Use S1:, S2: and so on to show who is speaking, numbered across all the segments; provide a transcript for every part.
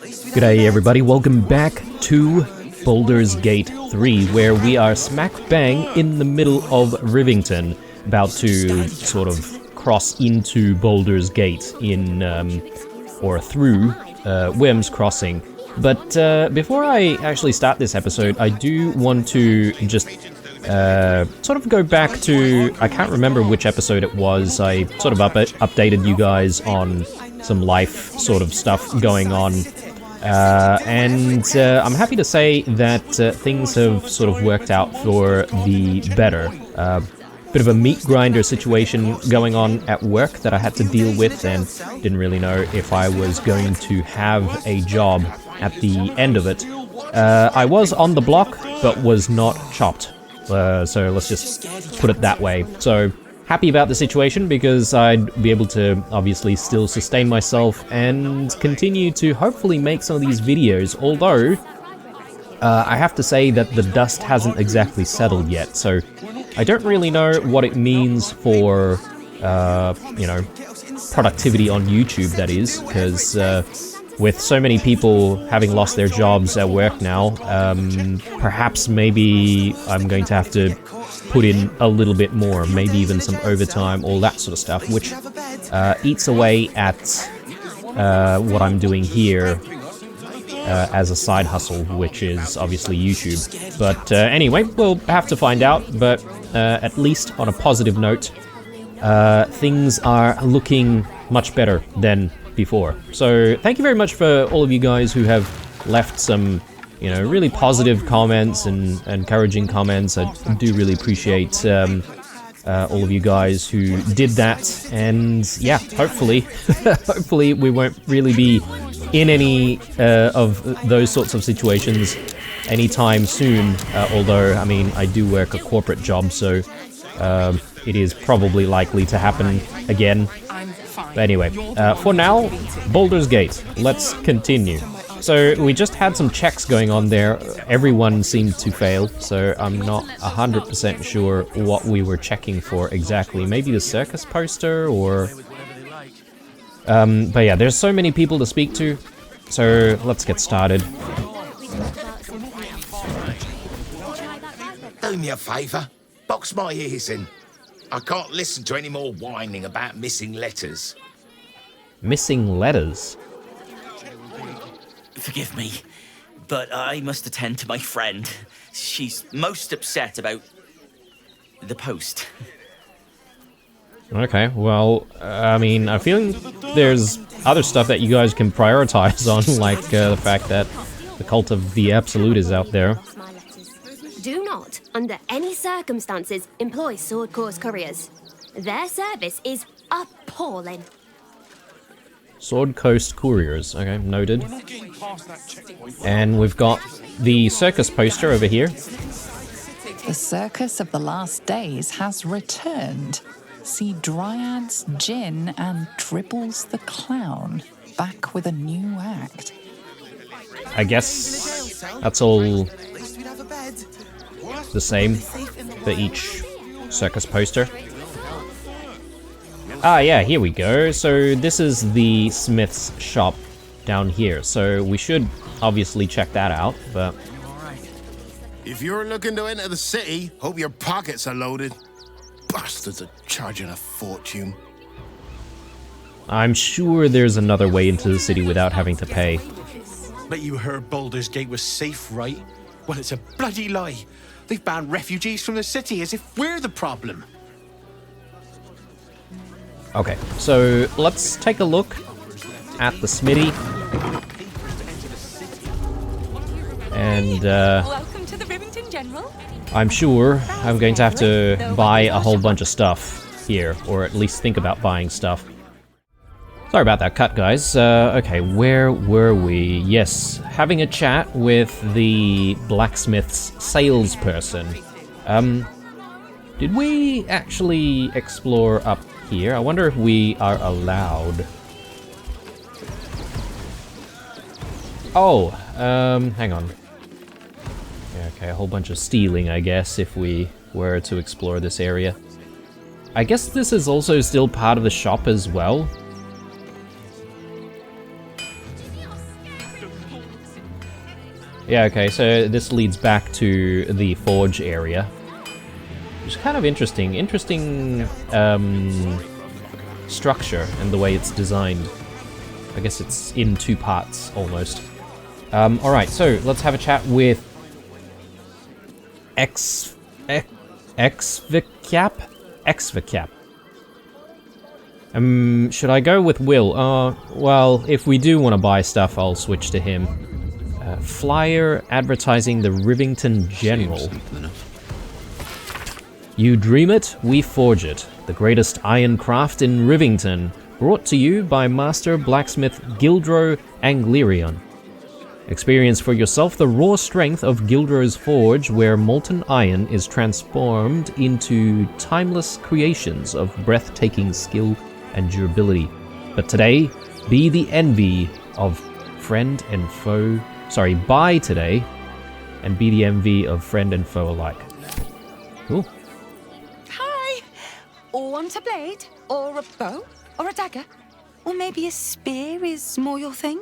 S1: G'day everybody, welcome back to Baldur's Gate 3, where we are smack bang in the middle of Rivington, about to sort of cross into Baldur's Gate in, or through, Wyrm's Crossing. But before I actually start this episode, I do want to just sort of go back to, I can't remember which episode it was. I sort of updated you guys on some life sort of stuff going on. And I'm happy to say that things have sort of worked out for the better. Bit of a meat grinder situation going on at work that I had to deal with, and didn't really know if I was going to have a job at the end of it. I was on the block, but was not chopped. So let's just put it that way. So happy about the situation, because I'd be able to obviously still sustain myself and continue to hopefully make some of these videos, although I have to say that the dust hasn't exactly settled yet, so I don't really know what it means for, you know, productivity on YouTube, that is, because with so many people having lost their jobs at work now, perhaps maybe I'm going to have to put in a little bit more, maybe even some overtime, all that sort of stuff, which eats away at what I'm doing here as a side hustle, which is obviously YouTube. But anyway, we'll have to find out, but at least on a positive note, things are looking much better than before. So thank you very much for all of you guys who have left some, you know, really positive comments and encouraging comments. I do really appreciate all of you guys who did that, and yeah, hopefully hopefully we won't really be in any of those sorts of situations anytime soon, although I mean I do work a corporate job, so it is probably likely to happen again. But anyway, for now, Baldur's Gate, let's continue. So we just had some checks going on there. Everyone seemed to fail, so I'm not 100% sure what we were checking for exactly. Maybe the circus poster, or... but yeah, there's so many people to speak to, so let's get started.
S2: Do me a favour, box my ears in. I can't listen to any more whining about missing letters.
S1: Missing letters?
S3: Forgive me, but I must attend to my friend. She's most upset about the post.
S1: Okay, well, I mean, I'm feeling there's other stuff that you guys can prioritize on, like the fact that the Cult of the Absolute is out there.
S4: Do not, under any circumstances, employ Sword Course couriers. Their service is appalling.
S1: Sword Coast Couriers, okay, noted. And we've got the circus poster over here.
S5: The Circus of the Last Days has returned. See Dryads, Jinn, and Dribbles the Clown back with a new act.
S1: I guess that's all the same for each circus poster. Ah, yeah, here we go. So this is the smith's shop down here. So we should obviously check that out, but...
S6: If you're looking to enter the city, hope your pockets are loaded. Bastards are charging a fortune.
S1: I'm sure there's another way into the city without having to pay.
S7: Bet you heard Baldur's Gate was safe, right? Well, it's a bloody lie. They've banned refugees from the city as if we're the problem.
S1: Okay, so let's take a look at the smithy. And
S8: Welcome to the Rivington General.
S1: I'm sure I'm going to have to buy a whole bunch of stuff here, or at least think about buying stuff. Sorry about that cut, guys. Okay, where were we? Yes, having a chat with the blacksmith's salesperson. Did we actually explore up here? I wonder if we are allowed. Oh, hang on. Yeah, okay, a whole bunch of stealing, I guess, if we were to explore this area. I guess this is also still part of the shop as well. Yeah, okay, so this leads back to the forge area. Which is kind of interesting. Interesting structure and the way it's designed. I guess it's in two parts, almost. Alright, so let's have a chat with Exvicap. Should I go with Will? Well, if we do want to buy stuff, I'll switch to him. Flyer advertising the Rivington General. You dream it, we forge it. The greatest iron craft in Rivington. Brought to you by Master Blacksmith Gildro Anglerion. Experience for yourself the raw strength of Gildro's forge, where molten iron is transformed into timeless creations of breathtaking skill and durability. But today, be the envy of friend and foe. Sorry, buy today, and be the envy of friend and foe alike. Cool.
S8: Hi! Want a blade? Or a bow? Or a dagger? Or maybe a spear is more your thing?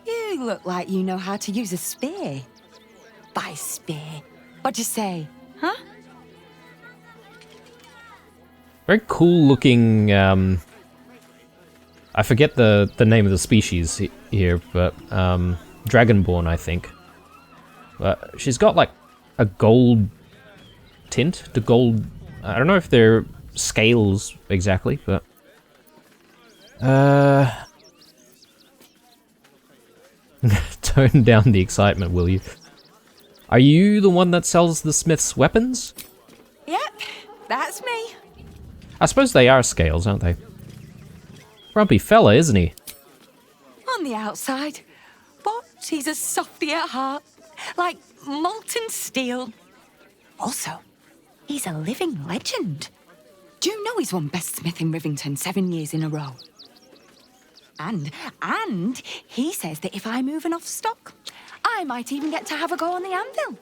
S8: You look like you know how to use a spear. By spear. What'd you say? Huh?
S1: Very cool looking, I forget the name of the species here, but, Dragonborn, I think. But she's got, like, a gold tint, the gold... I don't know if they're scales exactly, but... Tone down the excitement, will you? Are you the one that sells the smith's weapons?
S8: Yep, that's me.
S1: I suppose they are scales, aren't they? Grumpy fella, isn't he?
S8: On the outside. But he's a softy at heart. Like molten steel. Also, he's a living legend. Do you know he's won Best Smith in Rivington 7 years in a row? And he says that if I move enough stock, I might even get to have a go on the anvil.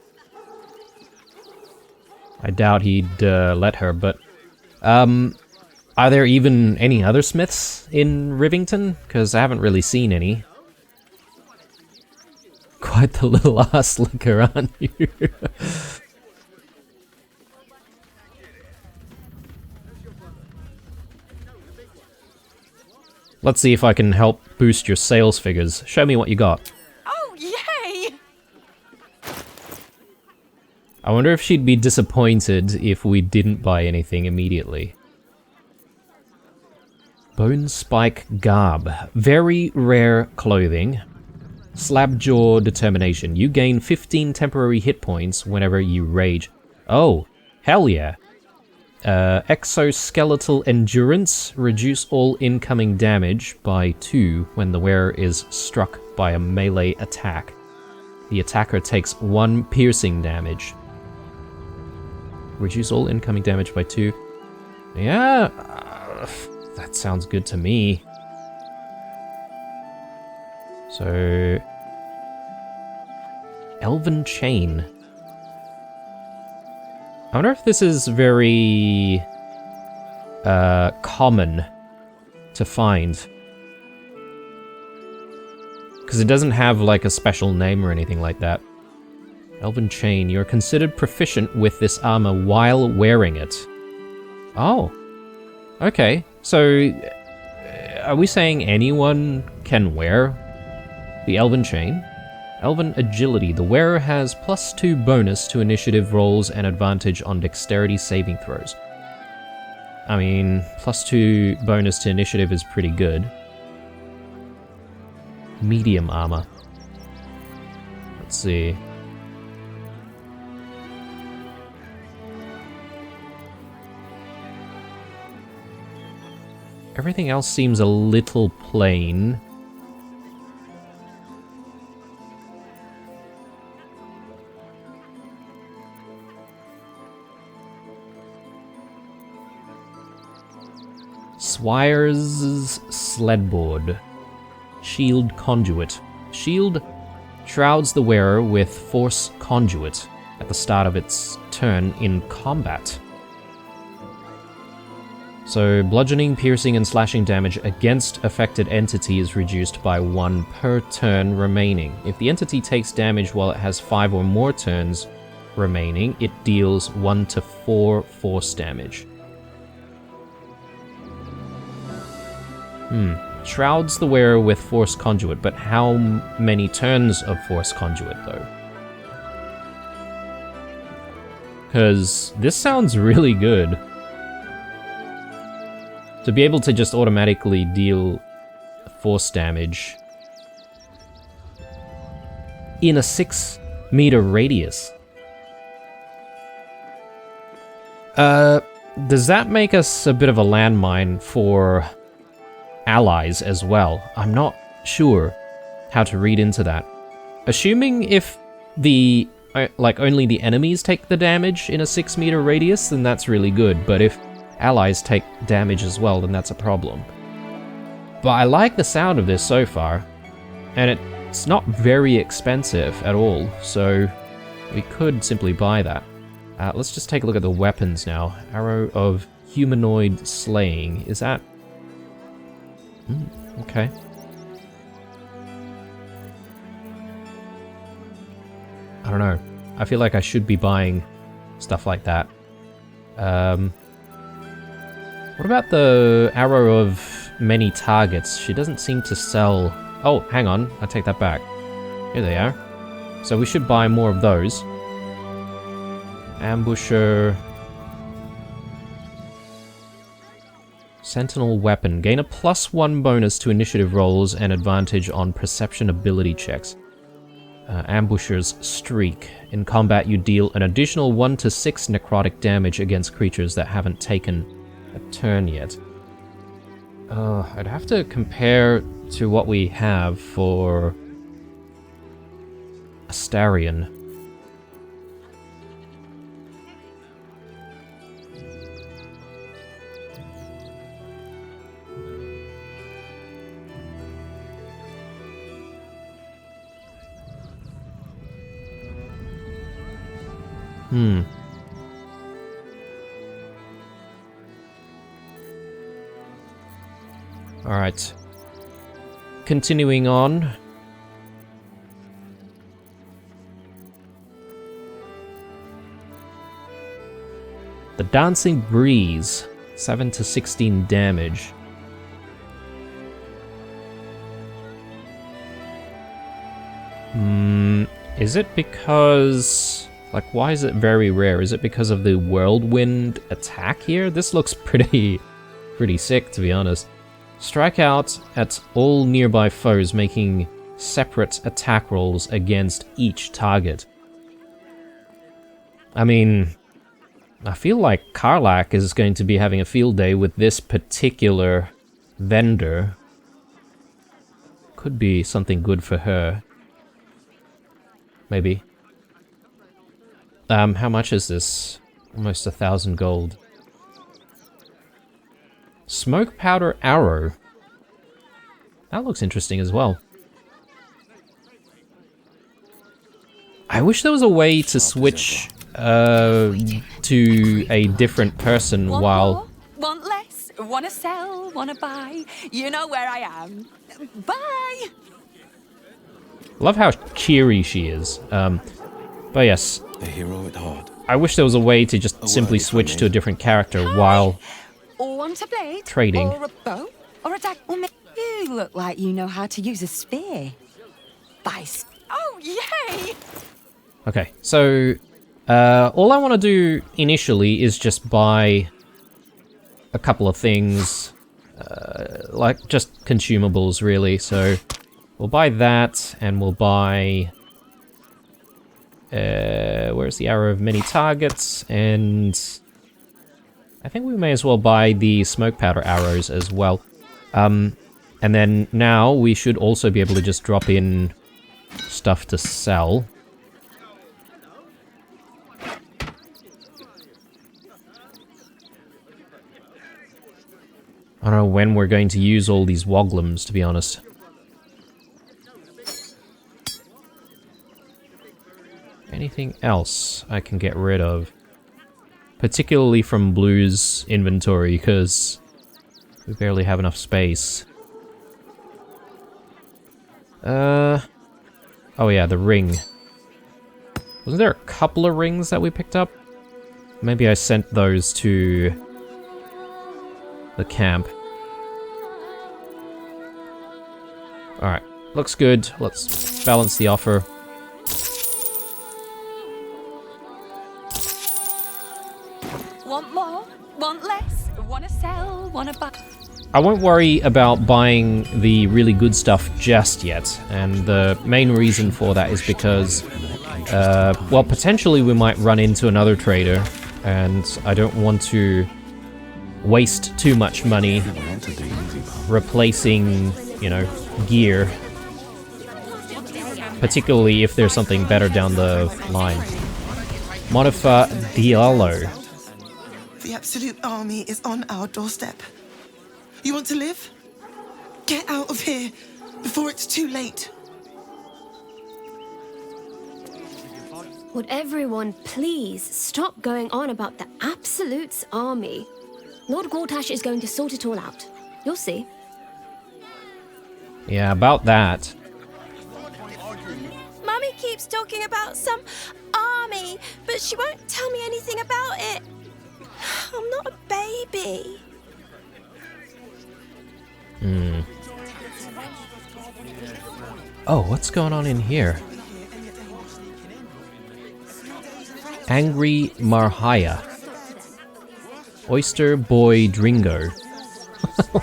S1: I doubt he'd let her, but... are there even any other smiths in Rivington? Because I haven't really seen any. Quite the little ass licker, aren't you? Let's see if I can help boost your sales figures. Show me what you got.
S8: Oh, yay!
S1: I wonder if she'd be disappointed if we didn't buy anything immediately. Bone Spike Garb. Very rare clothing. Slabjaw Determination. You gain 15 temporary hit points whenever you rage. Oh, hell yeah. Exoskeletal Endurance. Reduce all incoming damage by 2 when the wearer is struck by a melee attack. The attacker takes 1 piercing damage. Reduce all incoming damage by 2. Yeah, that sounds good to me. So... Elven Chain. I wonder if this is very... common to find. Because it doesn't have, like, a special name or anything like that. Elven Chain. You're considered proficient with this armor while wearing it. Oh. Okay. So, are we saying anyone can wear the Elven Chain? Elven Agility. The wearer has +2 bonus to initiative rolls and advantage on dexterity saving throws. I mean, +2 bonus to initiative is pretty good. Medium armor. Let's see. Everything else seems a little plain. Swire's Sledboard. Shield Conduit. Shield shrouds the wearer with Force Conduit at the start of its turn in combat. So bludgeoning, piercing, and slashing damage against affected entity is reduced by 1 per turn remaining. If the entity takes damage while it has 5 or more turns remaining, it deals 1 to 4 force damage. Shrouds the wearer with Force Conduit, but how many turns of Force Conduit, though? Because this sounds really good. To be able to just automatically deal force damage in a 6-meter radius. Does that make us a bit of a landmine for allies as well? I'm not sure how to read into that. Assuming if the only the enemies take the damage in a 6-meter radius, then that's really good, but if allies take damage as well, then that's a problem. But I like the sound of this so far, and it's not very expensive at all, so we could simply buy that. Let's just take a look at the weapons now. Arrow of Humanoid Slaying. Is that... okay. I don't know. I feel like I should be buying stuff like that. What about the Arrow of Many Targets? She doesn't seem to sell... oh, hang on. I take that back. Here they are. So we should buy more of those. Ambusher... Sentinel Weapon. Gain a +1 bonus to initiative rolls and advantage on perception ability checks. Ambusher's Streak. In combat, you deal an additional 1 to 6 necrotic damage against creatures that haven't taken a turn yet. I'd have to compare to what we have for Astarion. Alright. Continuing on. The Dancing Breeze. 7 to 16 damage. Is it because... like, why is it very rare? Is it because of the whirlwind attack here? This looks pretty sick, to be honest. Strike out at all nearby foes, making separate attack rolls against each target. I mean, I feel like Karlach is going to be having a field day with this particular vendor. Could be something good for her. Maybe. How much is this? Almost 1,000 gold. Smoke Powder Arrow. That looks interesting as well. I wish there was a way to switch to a different person
S8: Want
S1: while...
S8: more? Want less? Wanna sell? Wanna buy? You know where I am. Bye!
S1: Love how cheery she is. But yes.
S9: A hero at heart.
S1: I wish there was a way to just simply switch to a different character while
S8: Want a blade?
S1: trading.
S8: Or a bow? Or a dagger? You look like you know how to use a spear. Oh, yay!
S1: Okay, so all I want to do initially is just buy a couple of things, like just consumables really. So we'll buy that, and we'll buy, where's the Arrow of Many Targets, and I think we may as well buy the Smoke Powder Arrows as well. And then now we should also be able to just drop in stuff to sell. I don't know when we're going to use all these Woglums, to be honest. Anything else I can get rid of? particularly from Blue's inventory, because we barely have enough space. Oh yeah, the ring. Wasn't there a couple of rings that we picked up? Maybe I sent those to the camp. Alright, looks good. Let's balance the offer.
S8: Want more? Want less? Wanna sell? Wanna buy?
S1: I won't worry about buying the really good stuff just yet, and the main reason for that is because, well, potentially we might run into another trader, and I don't want to waste too much money replacing, you know, gear, particularly if there's something better down the line. Modifa Diallo.
S9: The Absolute Army is on our doorstep. You want to live? Get out of here before it's too late.
S4: Would everyone please stop going on about the Absolute's army? Lord Gortash is going to sort it all out. You'll see.
S1: Yeah, about that.
S10: Mummy keeps talking about some army, but she won't tell me anything about it. I'm not a baby.
S1: Oh, what's going on in here? Angry Marhaya. Oyster Boy Dringo.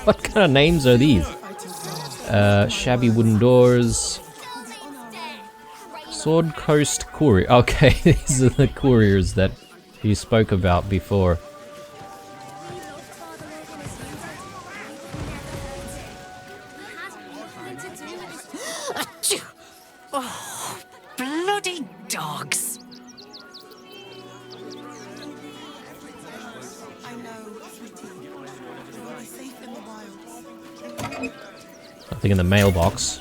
S1: What kind of names are these? Shabby Wooden Doors. Sword Coast Courier. Okay, these are the couriers that you spoke about before.
S8: Oh, bloody dogs.
S9: I know, sweetie. You'll be safe in the wild.
S1: Nothing in the mailbox.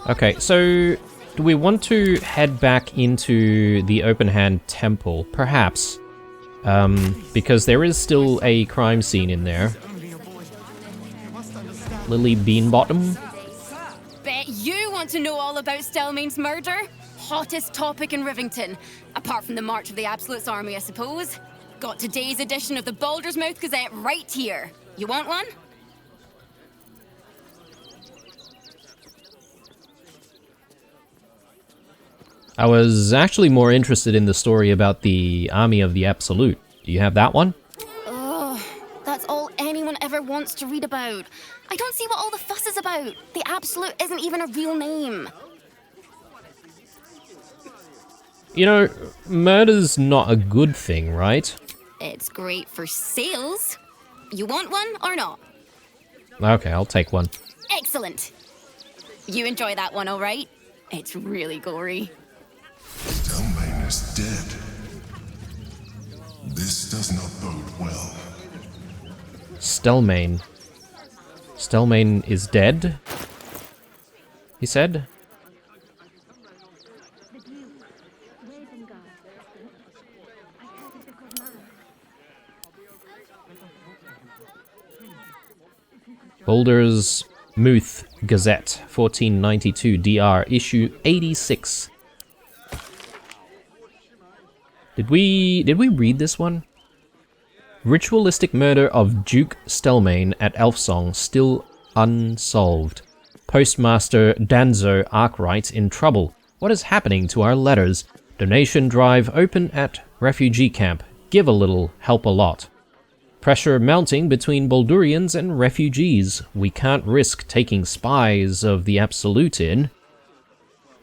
S1: Okay, so do we want to head back into the Open Hand Temple? Perhaps. Because there is still a crime scene in there. Lily Beanbottom?
S10: Bet you want to know all about Stelmane's murder? Hottest topic in Rivington. Apart from the March of the Absolute's army, I suppose. Got today's edition of the Baldur's Mouth Gazette right here. You want one?
S1: I was actually more interested in the story about the Army of the Absolute. Do you have that one?
S10: Ugh, that's all anyone ever wants to read about. I don't see what all the fuss is about. The Absolute isn't even a real name.
S1: You know, murder's not a good thing, right?
S10: It's great for sales. You want one or not?
S1: Okay, I'll take one.
S10: Excellent. You enjoy that one, all right? It's really gory.
S11: Stelmane is dead. This does not bode well.
S1: Stelmane. Stelmane is dead? He said? Baldur's Mouth Gazette, 1492 DR, issue 86. Did we read this one? Ritualistic murder of Duke Stelmane at Elfsong still unsolved. Postmaster Danzo Arkwright in trouble. What is happening to our letters? Donation drive open at refugee camp. Give a little, help a lot. Pressure mounting between Baldurians and refugees. We can't risk taking spies of the Absolute in.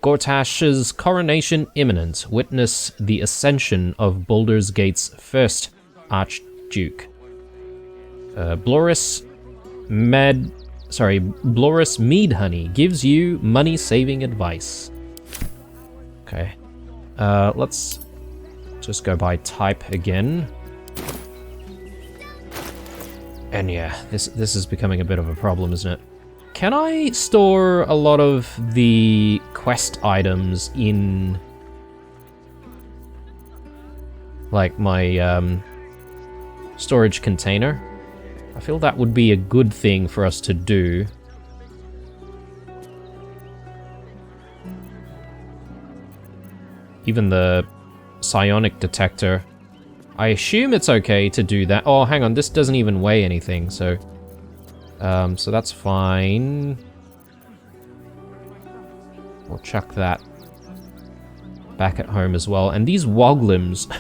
S1: Gortash's coronation imminent. Witness the ascension of Baldur's Gate's first Archduke. Bloris Meadhoney gives you money-saving advice. Okay. Let's just go by type again. And yeah, this is becoming a bit of a problem, isn't it? Can I store a lot of the quest items in, like, my storage container? I feel that would be a good thing for us to do. Even the psionic detector. I assume it's okay to do that. Oh, hang on, this doesn't even weigh anything, so that's fine. We'll chuck that back at home as well. And these woglims,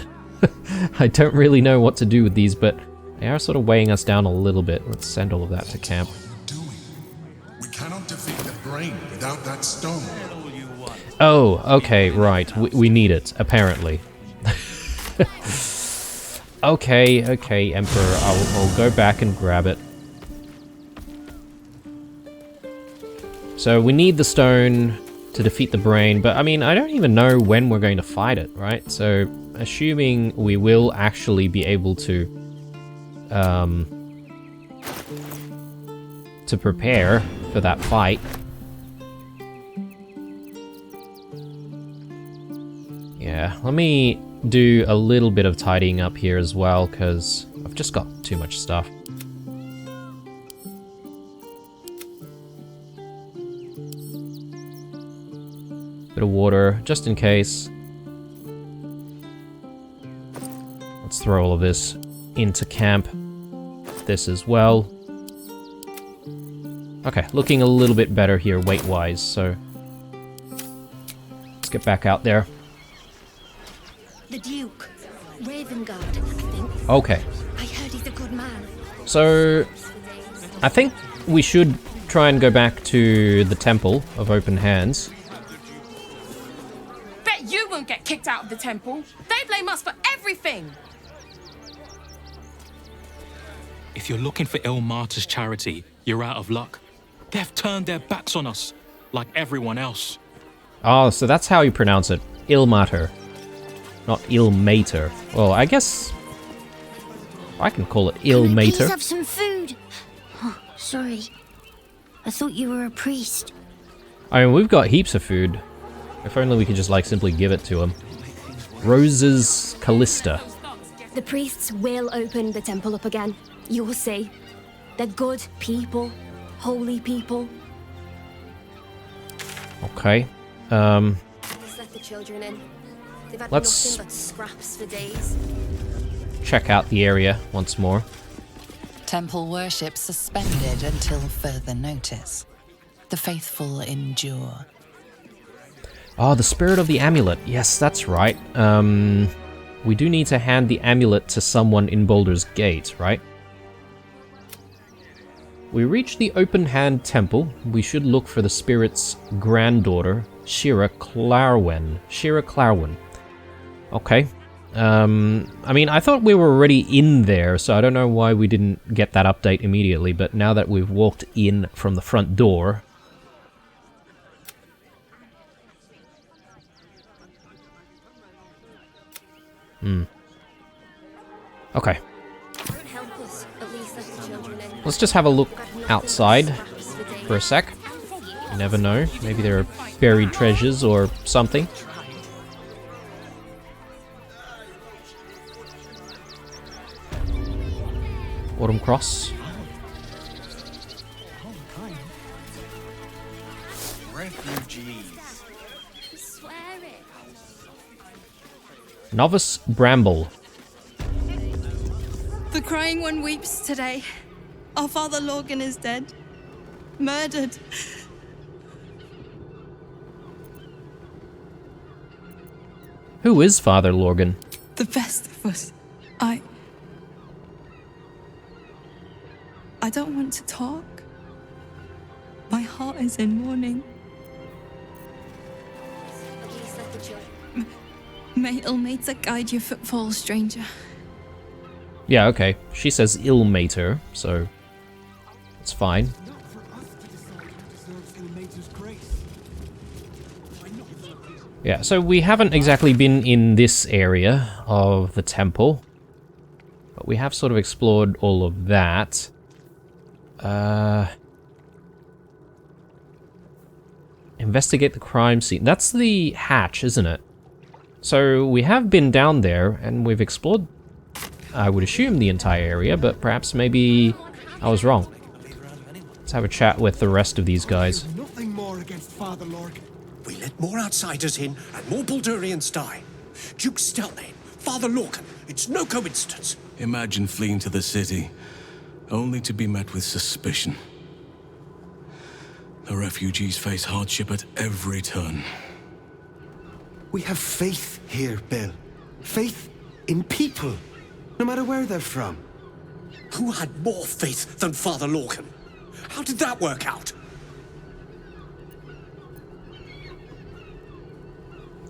S1: I don't really know what to do with these, but they are sort of weighing us down a little bit. Let's send all of that to camp.
S11: We cannot defeat the brain without that stone.
S1: Oh, okay, right. We need it, apparently. Okay, Emperor. I'll go back and grab it. So we need the stone to defeat the brain, but I mean, I don't even know when we're going to fight it, right? So, assuming we will actually be able to prepare for that fight. Yeah, let me do a little bit of tidying up here as well, because I've just got too much stuff. Bit of water, just in case. Let's throw all of this into camp. This as well. Okay, looking a little bit better here weight-wise, so let's get back out there.
S4: The Duke. Ravengard, I think.
S1: Okay.
S4: I heard he's a good man.
S1: So, I think we should try and go back to the Temple of Open Hands.
S12: Bet you won't get kicked out of the temple. They blame us for everything.
S13: If you're looking for Ilmater's charity, you're out of luck. They've turned their backs on us, like everyone else.
S1: Oh, so that's how you pronounce it. Ilmater. Not Ilmater. Well, I guess I can call it Ilmater.
S14: Please have some food. Oh, sorry. I thought you were a priest.
S1: I mean, we've got heaps of food. If only we could just, like, simply give it to him. Roses Callista.
S4: The priests will open the temple up again. You'll see. They're good people. Holy people.
S1: Okay.
S4: Just let the children in. They've had
S1: Let's
S4: nothing but scraps for days.
S1: check out the area once more.
S5: Temple worship suspended until further notice. The faithful endure.
S1: Oh, the spirit of the amulet. Yes, that's right. We do need to hand the amulet to someone in Baldur's Gate, right? We reach the Open Hand Temple. We should look for the spirit's granddaughter, Shira Clarwen. Shira Clarwen. Okay. I mean, I thought we were already in there, so I don't know why we didn't get that update immediately, but now that we've walked in from the front door... Okay. Let's just have a look outside for a sec. You never know. Maybe there are buried treasures or something. Autumn Cross.
S3: Refugees.
S1: Novice Bramble.
S15: The Crying One weeps today. Our father Lorgan is dead. Murdered.
S1: Who is Father Lorgan?
S15: The best of us. I don't want to talk. My heart is in mourning. May Ilmater guide your footfalls, stranger.
S1: Yeah, okay. She says Ilmater, so it's fine. Yeah, so we haven't exactly been in this area of the temple, but we have sort of explored all of that. Investigate the crime scene. That's the hatch, isn't it? So we have been down there, and we've explored, I would assume, the entire area, but perhaps maybe I was wrong. Let's have a chat with the rest of these guys.
S16: Nothing more against Father Lorg. We let more outsiders in, and more Baldurians die. Duke Stelmane, Father Lorcan, it's no coincidence.
S17: Imagine fleeing to the city, only to be met with suspicion. The refugees face hardship at every turn.
S18: We have faith here, Bill. Faith in people, no matter where they're from.
S16: Who had more faith than Father Lorcan? How did that work out?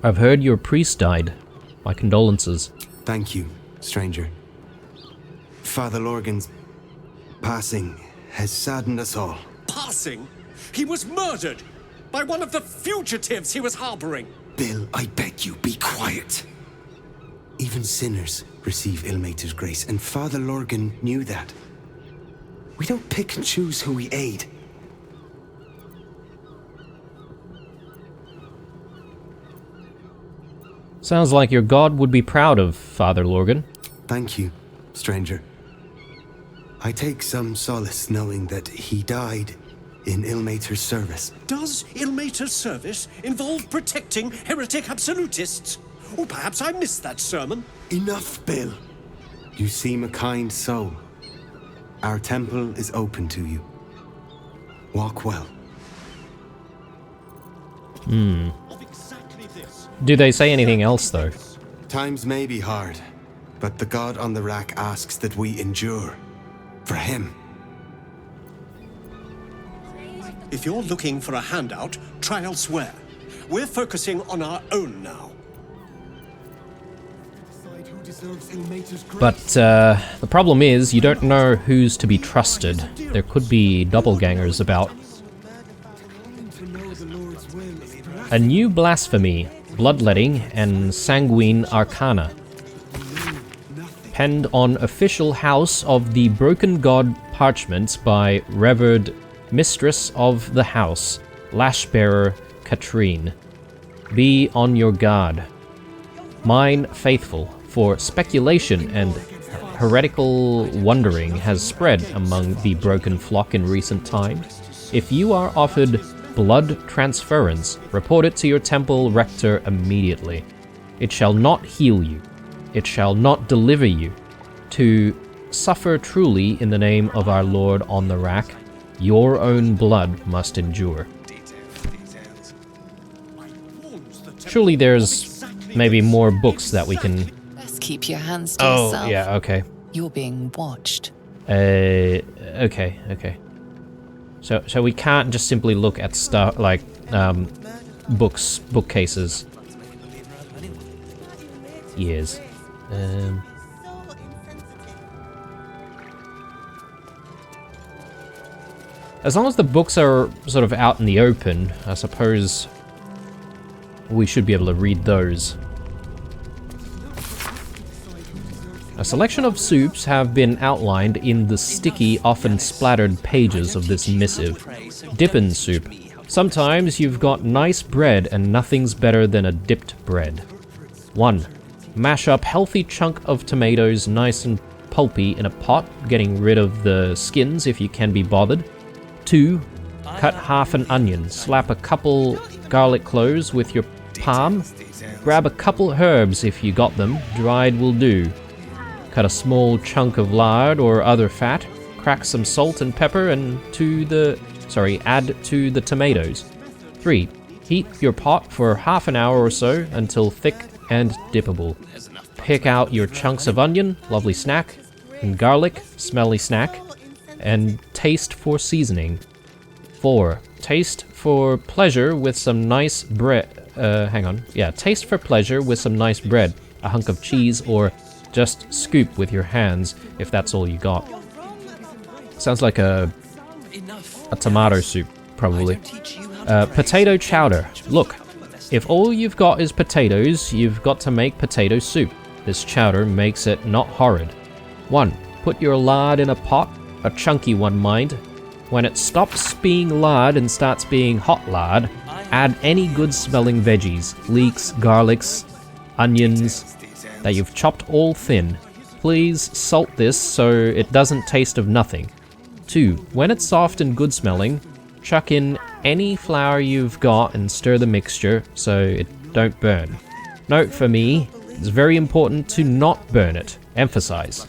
S1: I've heard your priest died. My condolences.
S18: Thank you, stranger. Father Lorgan's passing has saddened us all.
S16: Passing? He was murdered by one of the fugitives he was harboring.
S18: Bill, I beg you, be quiet. Even sinners receive Ilmater's grace, and Father Lorgan knew that. We don't pick and choose who we aid.
S1: Sounds like your god would be proud of Father Lorgan.
S18: Thank you, stranger. I take some solace knowing that he died in Ilmater's service.
S16: Does Ilmater's service involve protecting heretic absolutists? Or perhaps I missed that sermon.
S18: Enough, Bill. You seem a kind soul. Our temple is open to you. Walk well.
S1: Do they say anything else, though?
S18: Times may be hard, but the god on the rack asks that we endure. For him.
S16: If you're looking for a handout, try elsewhere. We're focusing on our own now.
S1: But the problem is, you don't know who's to be trusted. There could be doppelgangers about. A new blasphemy, bloodletting, and sanguine arcana. Penned on official House of the Broken God parchments by Revered Mistress of the House, Lashbearer Katrine. Be on your guard. Mine faithful, for speculation and heretical wondering has spread among the broken flock in recent times. If you are offered blood transference, report it to your temple rector immediately. It shall not heal you. It shall not deliver you. To suffer truly in the name of our Lord on the rack, your own blood must endure. Surely there's maybe more books that we can...
S5: Best keep your hands to yourself.
S1: Oh, yeah, okay.
S5: You're being watched.
S1: Okay. So we can't just simply look at stuff like, bookcases. Years. As long as the books are sort of out in the open, I suppose we should be able to read those. A selection of soups have been outlined in the sticky, often splattered pages of this missive. Dippin' soup. Sometimes you've got nice bread and nothing's better than a dipped bread. 1. Mash up healthy chunk of tomatoes nice and pulpy in a pot, getting rid of the skins if you can be bothered. 2. Cut half an onion, slap a couple garlic cloves with your palm, grab a couple herbs if you got them, dried will do. Cut a small chunk of lard or other fat, crack some salt and pepper and add to the tomatoes. 3. Heat your pot for half an hour or so until thick and dippable. Pick out your chunks of onion, lovely snack, and garlic, smelly snack, and taste for seasoning. 4. Taste for pleasure with some nice bread. Taste for pleasure with some nice bread, a hunk of cheese, or just scoop with your hands if that's all you got. Sounds like a tomato soup, probably. Potato chowder. Look, if all you've got is potatoes, you've got to make potato soup. This chowder makes it not horrid. 1. Put your lard in a pot, a chunky one, mind. When it stops being lard and starts being hot lard, Add any good smelling veggies, leeks, garlics, onions that you've chopped all thin. Please salt this so it doesn't taste of nothing. 2. When it's soft and good smelling, chuck in any flour you've got and stir the mixture so it don't burn. Note for me, it's very important to not burn it. Emphasize.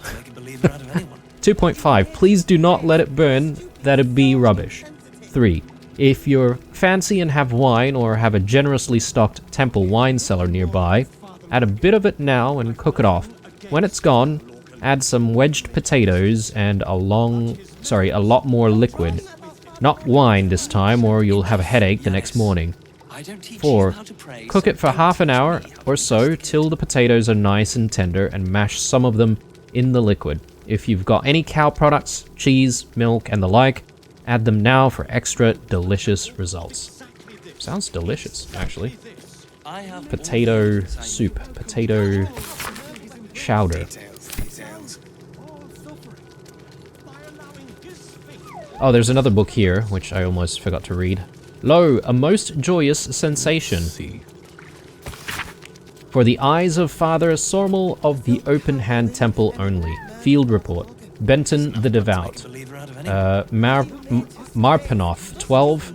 S1: 2.5. Please do not let it burn, that'd be rubbish. 3. If you're fancy and have wine or have a generously stocked temple wine cellar nearby, add a bit of it now and cook it off. When it's gone, add some wedged potatoes and a lot more liquid. Not wine this time or you'll have a headache the next morning. 4. Cook it for half an hour or so till the potatoes are nice and tender and mash some of them in the liquid. If you've got any cow products, cheese, milk and the like, add them now for extra delicious results. Sounds delicious, actually. Potato soup, potato chowder. Oh, there's another book here, which I almost forgot to read. Lo, a most joyous sensation. For the eyes of Father Sormel of the Open Hand Temple only. Field report. Benton the Devout. Marpanoth, 12,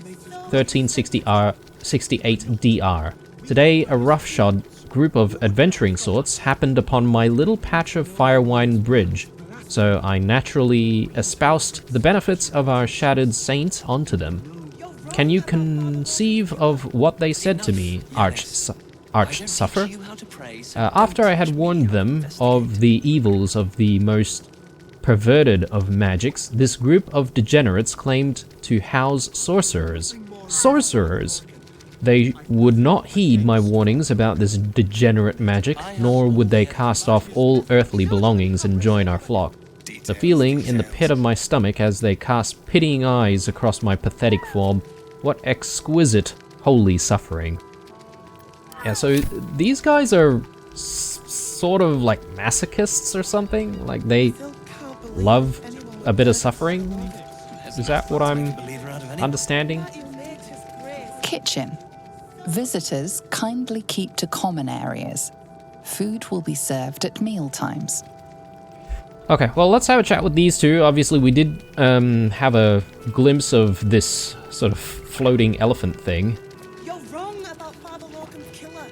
S1: 1368 DR. Today, a roughshod group of adventuring sorts happened upon my little patch of Firewine Bridge, so I naturally espoused the benefits of our shattered saint onto them. Can you conceive of what they said to me, Arch Suffer? After I had warned them of the evils of the most perverted of magics, this group of degenerates claimed to house sorcerers. Sorcerers! They would not heed my warnings about this degenerate magic, nor would they cast off all earthly belongings and join our flock. The feeling in the pit of my stomach as they cast pitying eyes across my pathetic form, what exquisite, holy suffering. Yeah, so these guys are sort of like masochists or something? Like they love a bit of suffering? Is that what I'm understanding?
S5: Kitchen. Visitors kindly keep to common areas. Food will be served at meal times.
S1: Okay, well, let's have a chat with these two. Obviously, we did have a glimpse of this sort of floating elephant thing.
S9: You're wrong about Father Lorgan's killer.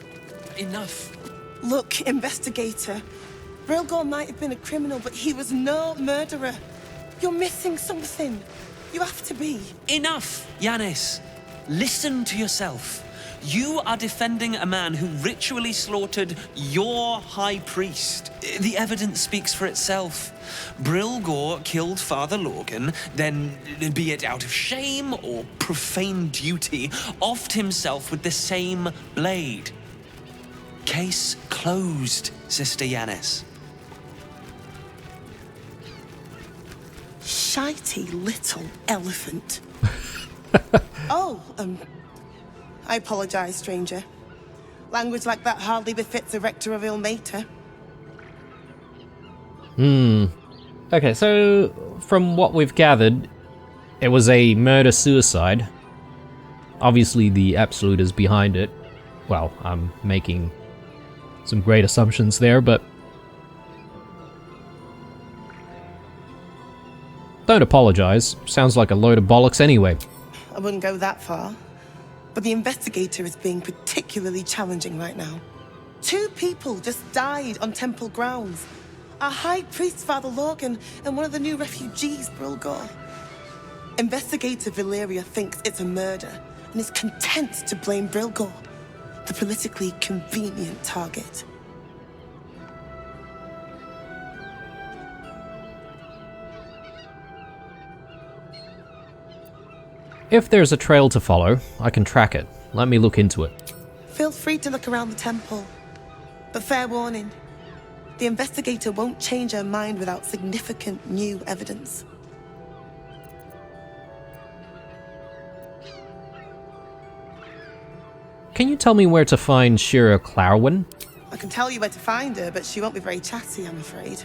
S3: Enough.
S9: Look, investigator. Brilgor might have been a criminal, but he was no murderer. You're missing something. You have to be.
S19: Enough, Yanis. Listen to yourself. You are defending a man who ritually slaughtered your high priest. The evidence speaks for itself. Brilgor killed Father Lorgan, then, be it out of shame or profane duty, offed himself with the same blade. Case closed, Sister Yanis.
S9: Shitey little elephant. Oh, I apologize, stranger. Language like that hardly befits a rector of Ilmater.
S1: Okay, so from what we've gathered, it was a murder-suicide. Obviously, the Absolute is behind it. Well, I'm making some great assumptions there, but don't apologize. Sounds like a load of bollocks anyway.
S9: I wouldn't go that far. But the investigator is being particularly challenging right now. 2 people just died on temple grounds. Our high priest, Father Lorgan, and one of the new refugees, Brilgor. Investigator Valeria thinks it's a murder and is content to blame Brilgor, the politically convenient target.
S1: If there's a trail to follow, I can track it. Let me look into it.
S9: Feel free to look around the temple. But fair warning, the investigator won't change her mind without significant new evidence.
S1: Can you tell me where to find Shira Clarwin?
S9: I can tell you where to find her, but she won't be very chatty, I'm afraid.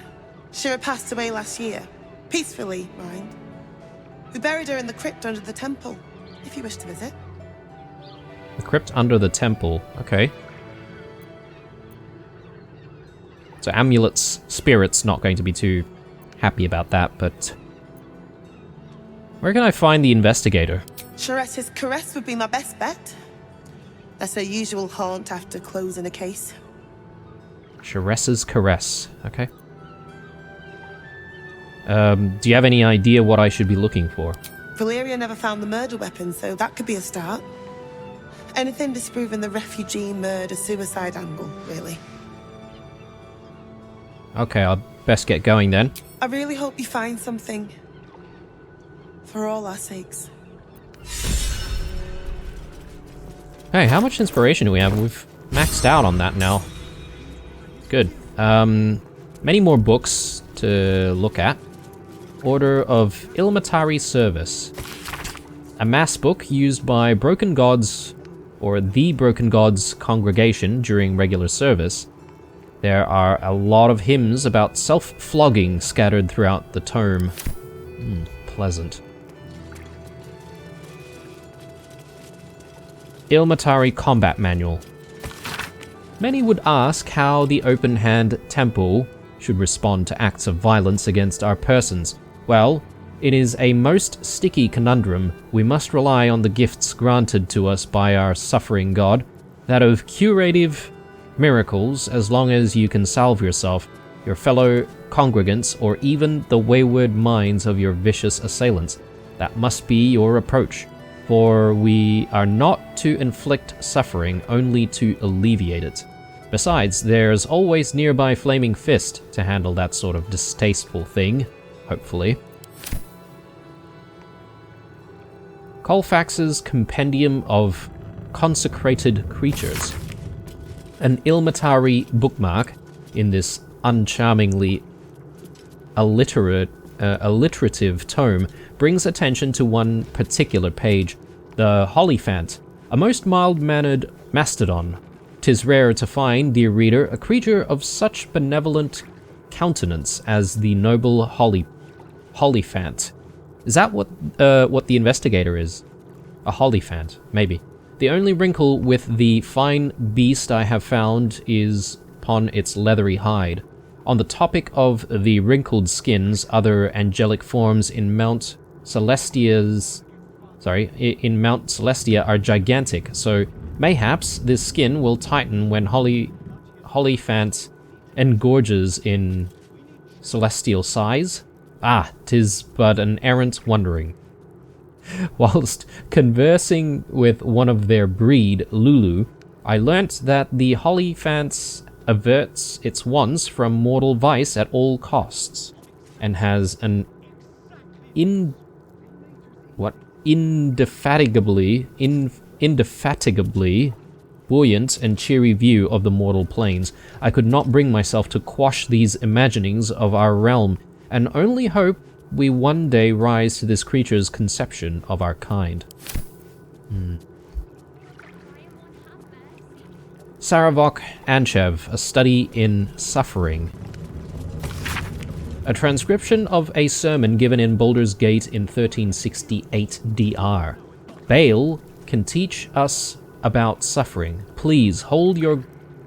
S9: Shira passed away last year. Peacefully, mind. We buried her in the crypt under the temple, if you wish to visit.
S1: The crypt under the temple. Okay. So Amulet's spirit's not going to be too happy about that, but... Where can I find the investigator?
S9: Charesse's caress would be my best bet. That's her usual haunt after closing a case.
S1: Charesse's caress. Okay. Do you have any idea what I should be looking for?
S9: Valeria never found the murder weapon, so that could be a start. Anything disproving the refugee murder-suicide angle, really.
S1: Okay, I'll best get going then.
S9: I really hope you find something. For all our sakes.
S1: Hey, how much inspiration do we have? We've maxed out on that now. Good. Many more books to look at. Order of Ilmatari Service. A mass book used by Broken Gods, or the Broken Gods congregation during regular service. There are a lot of hymns about self-flogging scattered throughout the tome. Pleasant. Ilmatari Combat Manual. Many would ask how the Open Hand Temple should respond to acts of violence against our persons. Well, it is a most sticky conundrum. We must rely on the gifts granted to us by our suffering god, that of curative miracles, as long as you can salve yourself, your fellow congregants, or even the wayward minds of your vicious assailants. That must be your approach, for we are not to inflict suffering, only to alleviate it. Besides, there's always nearby Flaming Fist to handle that sort of distasteful thing, hopefully. Colfax's Compendium of Consecrated Creatures. An Ilmatari bookmark in this uncharmingly alliterative tome brings attention to one particular page, the Hollyphant, a most mild-mannered mastodon. 'Tis rare to find, dear reader, a creature of such benevolent countenance as the noble Hollyphant. Is that what the investigator is? A Hollyphant, maybe. The only wrinkle with the fine beast I have found is upon its leathery hide. On the topic of the wrinkled skins, other angelic forms in Mount Celestia are gigantic, so mayhaps this skin will tighten when Hollyphant engorges in celestial size. Ah, 'tis but an errant wondering. Whilst conversing with one of their breed, Lulu, I learnt that the Hollyphant averts its wants from mortal vice at all costs, and has an indefatigably buoyant and cheery view of the mortal planes. I could not bring myself to quash these imaginings of our realm, and only hope we one day rise to this creature's conception of our kind. Saravok Anchev, A Study in Suffering. A transcription of a sermon given in Baldur's Gate in 1368 DR. Bale can teach us about suffering. Please hold your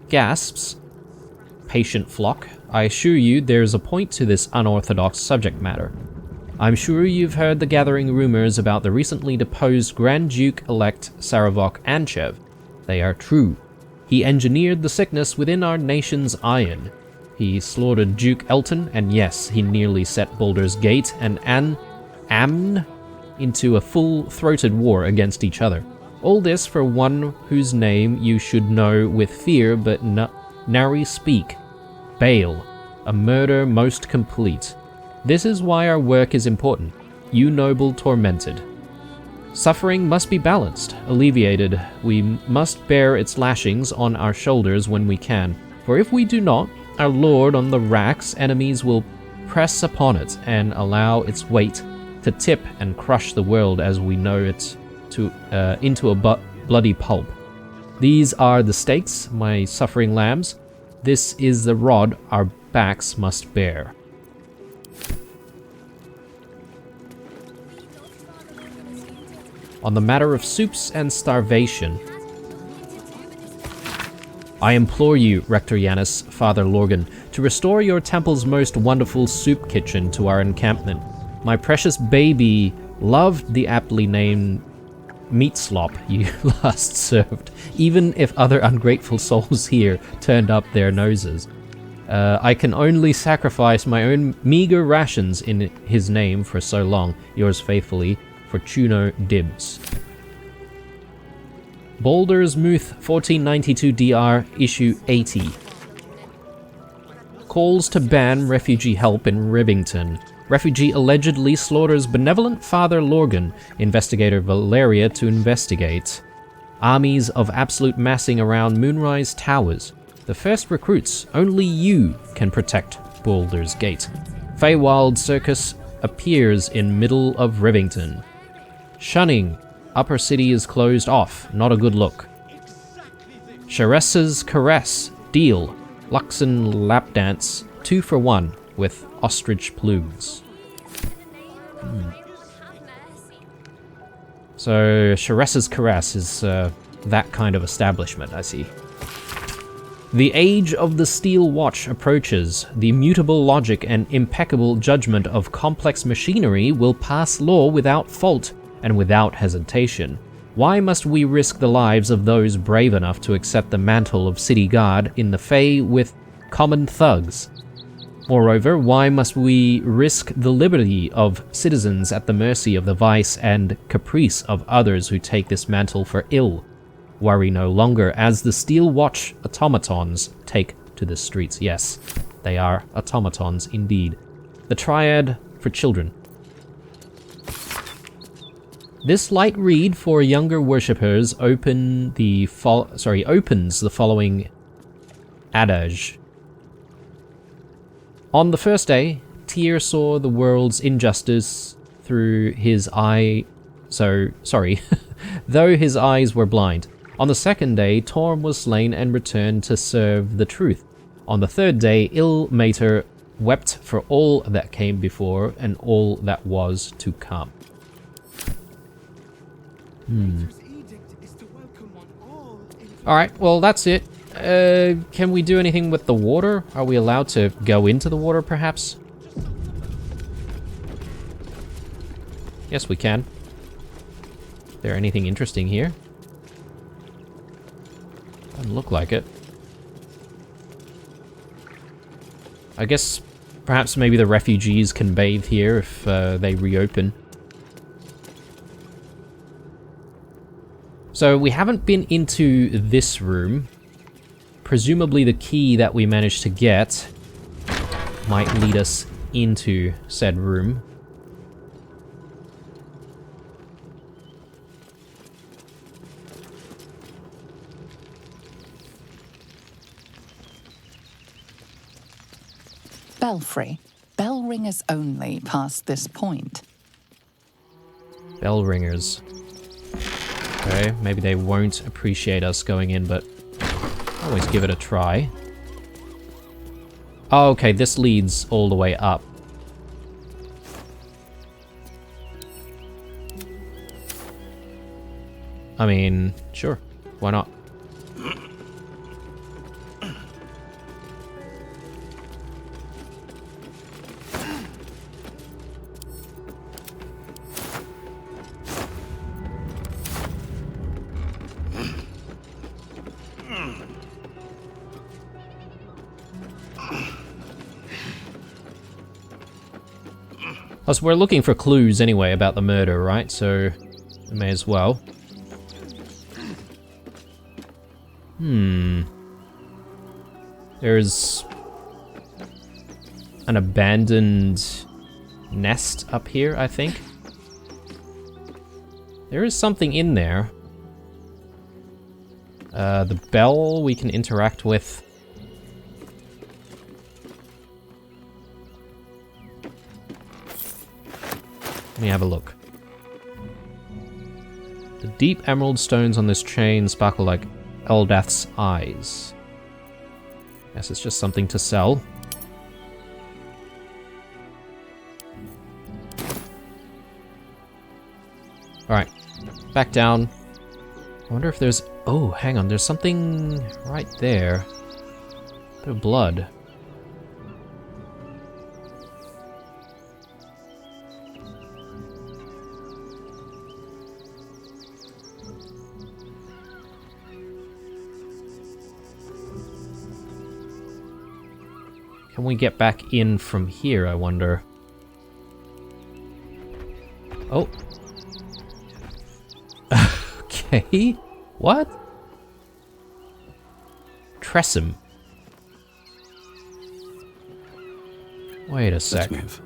S1: gasps, patient flock. I assure you there's a point to this unorthodox subject matter. I'm sure you've heard the gathering rumors about the recently deposed Grand Duke-elect Saravok Anchev. They are true. He engineered the sickness within our nation's iron. He slaughtered Duke Elton, and yes, he nearly set Baldur's Gate and Amn into a full-throated war against each other. All this for one whose name you should know with fear but nary speak. Bale, a murder most complete. This is why our work is important. You noble tormented. Suffering must be balanced, alleviated. We must bear its lashings on our shoulders when we can, for if we do not, our lord on the rack's enemies will press upon it and allow its weight to tip and crush the world as we know it into a bloody pulp. These are the stakes, my suffering lambs. This is the rod our backs must bear. On the matter of soups and starvation, I implore you, Rector Yanis, Father Lorgan, to restore your temple's most wonderful soup kitchen to our encampment. My precious baby loved the aptly named meat slop you last served, even if other ungrateful souls here turned up their noses. I can only sacrifice my own meager rations in his name for so long. Yours faithfully, Fortuno Dibs. Baldur's Muth 1492 DR, issue 80. Calls to ban refugee help in Rivington. Refugee allegedly slaughters benevolent Father Lorgan, investigator Valeria to investigate. Armies of absolute massing around Moonrise Towers. The first recruits, only you can protect Baldur's Gate. Feywild Circus appears in middle of Rivington. Shunning. Upper city is closed off. Not a good look. Sharessa's Caress. Deal. Luxon Lap Dance. 2 for 1 with ostrich plumes. So Sharessa's Caress is that kind of establishment, I see. The age of the Steel Watch approaches. The immutable logic and impeccable judgment of complex machinery will pass law without fault and without hesitation. Why must we risk the lives of those brave enough to accept the mantle of city guard in the fray with common thugs? Moreover, why must we risk the liberty of citizens at the mercy of the vice and caprice of others who take this mantle for ill? Worry no longer, as the Steel Watch automatons take to the streets. Yes, they are automatons indeed. The Triad for children. This light read for younger worshippers opens the following adage. On the first day, Tyr saw the world's injustice through his eye. Though his eyes were blind. On the second day, Torm was slain and returned to serve the truth. On the third day, Ill-Mater wept for all that came before and all that was to come. Alright, well that's it. Can we do anything with the water? Are we allowed to go into the water, perhaps? Yes, we can. Is there anything interesting here? Doesn't look like it. I guess perhaps maybe the refugees can bathe here if they reopen. So we haven't been into this room. Presumably the key that we managed to get might lead us into said room.
S5: Belfry. Bell ringers only past this point.
S1: Bell ringers. Okay, maybe they won't appreciate us going in, but always give it a try. Oh, okay, this leads all the way up. I mean, sure, why not? Plus, we're looking for clues anyway about the murder, right? So, we may as well. There's an abandoned nest up here, I think. There is something in there. The bell we can interact with. Let me have a look. The deep emerald stones on this chain sparkle like Eldath's eyes. Guess it's just something to sell. Alright, back down. I wonder if there's Oh, hang on, there's something right there. Bit of blood. Can we get back in from here, I wonder? Oh. Okay. What? Tressum. Wait a sec.
S17: Let's move.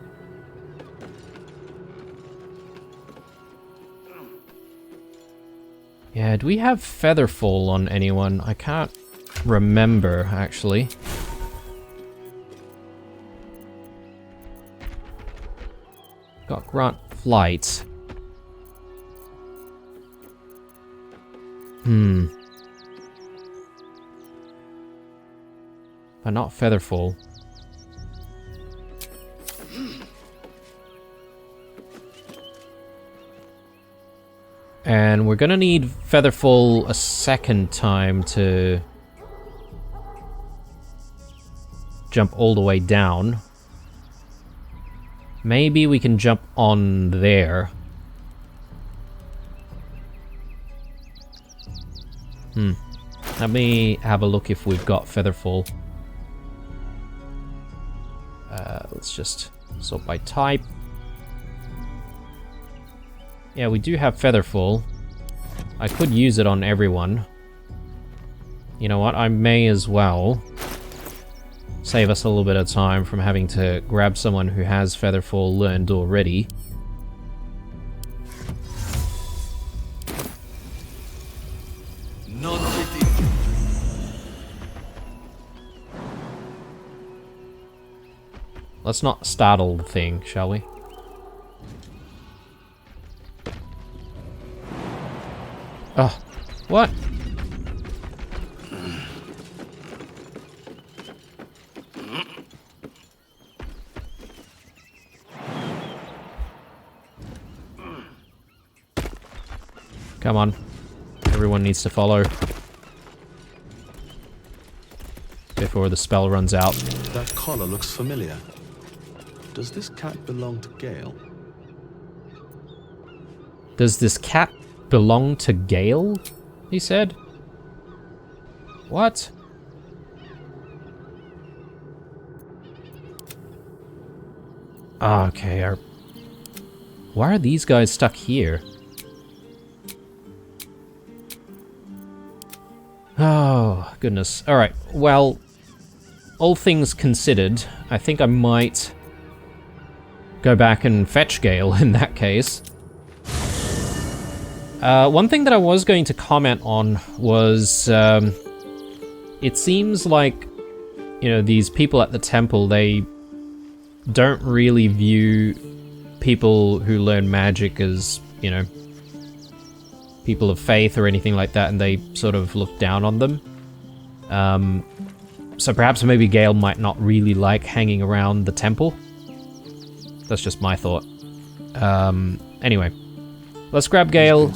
S1: Yeah, do we have Featherfall on anyone? I can't remember, actually. Got Grant Flight. But not Featherfall. And we're gonna need Featherfall a second time to jump all the way down. Maybe we can jump on there. Let me have a look if we've got Featherfall. Let's just sort by type. Yeah, we do have Featherfall. I could use it on everyone. You know what? I may as well save us a little bit of time from having to grab someone who has Featherfall learned already. Let's not startle the thing, shall we? Oh, what? Come on. Everyone needs to follow before the spell runs out.
S17: That collar looks familiar. Does this cat belong to Gale?
S1: Does this cat belong to Gale? He said. What? Okay, why are these guys stuck here? Oh, goodness. Alright, well, all things considered, I think I might go back and fetch Gale in that case. One thing that I was going to comment on was, it seems like, you know, these people at the temple, they don't really view people who learn magic as, you know, people of faith or anything like that, and they sort of look down on them. So perhaps maybe Gale might not really like hanging around the temple. That's just my thought. Anyway, let's grab Gale.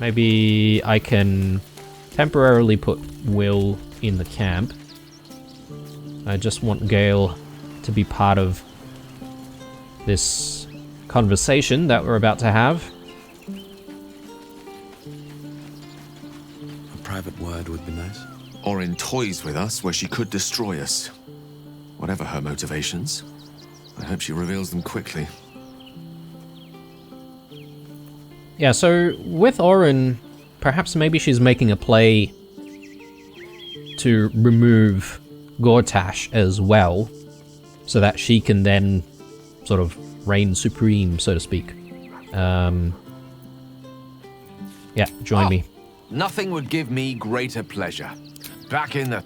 S1: Maybe I can temporarily put Will in the camp. I just want Gale to be part of this conversation that we're about to have.
S17: A private word would be nice.
S20: Orin toys with us where she could destroy us. Whatever her motivations, I hope she reveals them quickly.
S1: Yeah, so with Orin, perhaps maybe she's making a play to remove Gortash as well, so that she can then sort of reign supreme, so to speak. Yeah, join me.
S21: Nothing would give me greater pleasure. Back in the...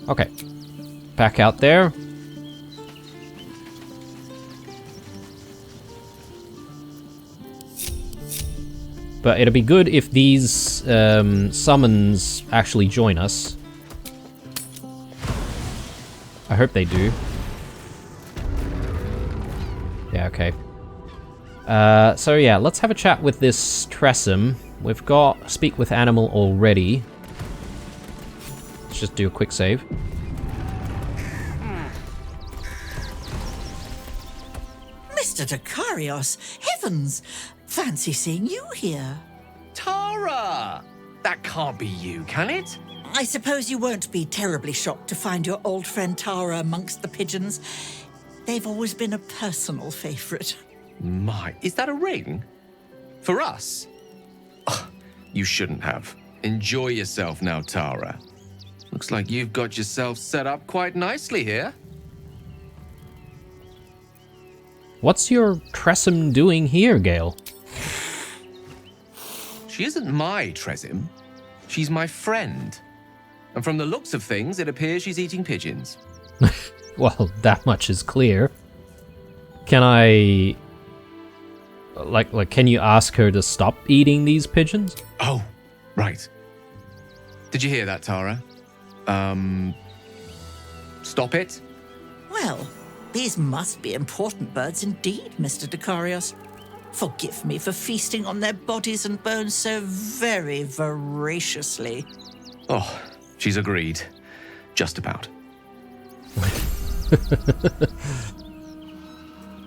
S1: Okay. Back out there. But it'd be good if these summons actually join us. I hope they do. Yeah, okay. So yeah, let's have a chat with this Tressum. we've got Speak with Animal already. Let's just do a quick save.
S2: Mr. Dakarios, heavens! Fancy seeing you here.
S21: Tara! That can't be you, can it?
S2: I suppose you won't be terribly shocked to find your old friend Tara amongst the pigeons. They've always been a personal favourite.
S21: My, is that a ring? For us? Ugh, you shouldn't have. Enjoy yourself now, Tara. Looks like you've got yourself set up quite nicely here.
S1: What's your Tressum doing here, Gale?
S21: She isn't my Tressum. She's my friend. And from the looks of things, it appears she's eating pigeons.
S1: Well, that much is clear. Can I... Like, can you ask her to stop eating these pigeons?
S21: Oh, right. Did you hear that, Tara? Stop it?
S2: Well, these must be important birds indeed, Mr. Dakarios. Forgive me for feasting on their bodies and bones so very voraciously.
S21: Oh, she's agreed. Just about.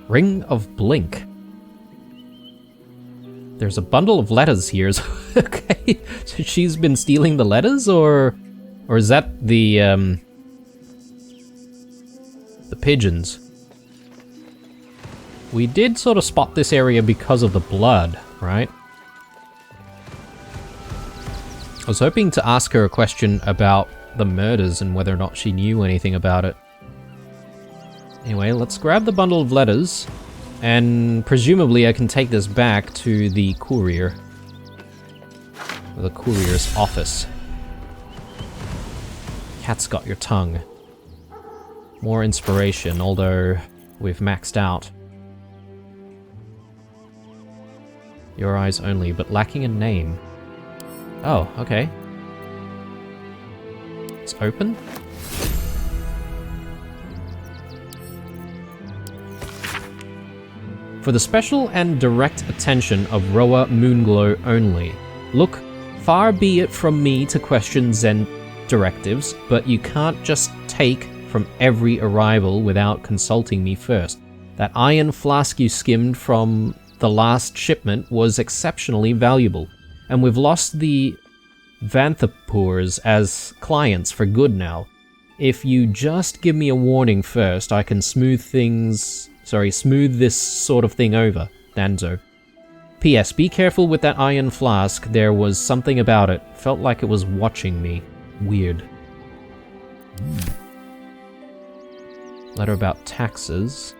S1: Ring of Blink. There's a bundle of letters here. Okay, so she's been stealing the letters, or is that the pigeons? We did sort of spot this area because of the blood, right? I was hoping to ask her a question about the murders and whether or not she knew anything about it. Anyway, let's grab the bundle of letters, and presumably I can take this back to the courier. The courier's office. Cat's got your tongue. More inspiration, although we've maxed out. Your eyes only, but lacking a name. Oh, okay. It's open. For the special and direct attention of Roa Moonglow only. Look, far be it from me to question Zen directives, but you can't just take from every arrival without consulting me first. That iron flask you skimmed from the last shipment was exceptionally valuable, and we've lost the Vanthapurs as clients for good now. If you just give me a warning first, I can smooth this sort of thing over, Danzo. P.S. Be careful with that iron flask, there was something about it. Felt like it was watching me. Weird. Letter about taxes.